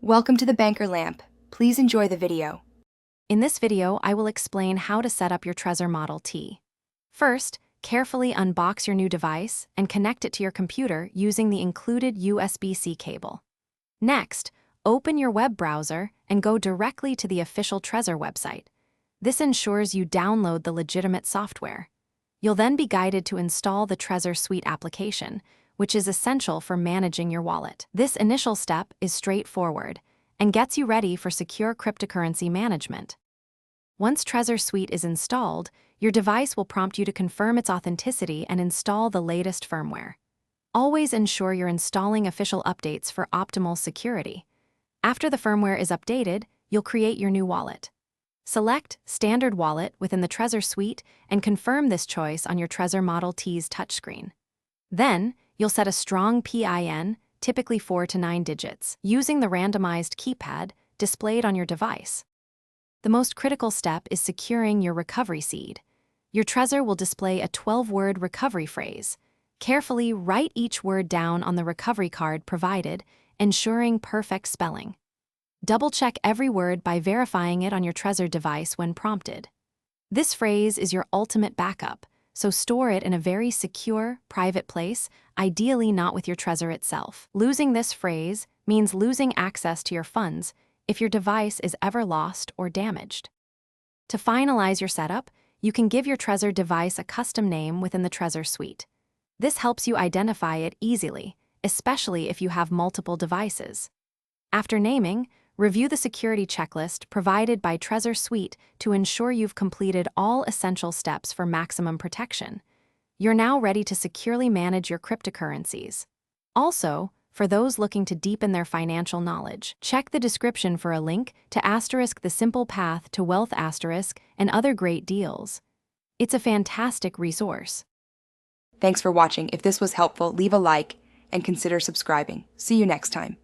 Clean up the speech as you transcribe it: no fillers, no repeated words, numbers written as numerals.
Welcome to the Banker Lamp. Please enjoy the video. In this video, I will explain how to set up your Trezor Model T. First, carefully unbox your new device and connect it to your computer using the included USB-C cable. Next, open your web browser and go directly to the official Trezor website. This ensures you download the legitimate software. You'll then be guided to install the Trezor Suite application, which is essential for managing your wallet. This initial step is straightforward and gets you ready for secure cryptocurrency management. Once Trezor Suite is installed, your device will prompt you to confirm its authenticity and install the latest firmware. Always ensure you're installing official updates for optimal security. After the firmware is updated, you'll create your new wallet. Select Standard Wallet within the Trezor Suite and confirm this choice on your Trezor Model T's touchscreen. Then, you'll set a strong PIN, typically 4 to 9 digits, using the randomized keypad displayed on your device. The most critical step is securing your recovery seed. Your Trezor will display a 12-word recovery phrase. Carefully write each word down on the recovery card provided, ensuring perfect spelling. Double-check every word by verifying it on your Trezor device when prompted. This phrase is your ultimate backup, so store it in a very secure, private place, ideally not with your Trezor itself. Losing this phrase means losing access to your funds if your device is ever lost or damaged. To finalize your setup, you can give your Trezor device a custom name within the Trezor Suite. This helps you identify it easily, especially if you have multiple devices. After naming, review the security checklist provided by Trezor Suite to ensure you've completed all essential steps for maximum protection. You're now ready to securely manage your cryptocurrencies. Also, for those looking to deepen their financial knowledge, check the description for a link to *The Simple Path to Wealth* and other great deals. It's a fantastic resource. Thanks for watching. If this was helpful, leave a like and consider subscribing. See you next time.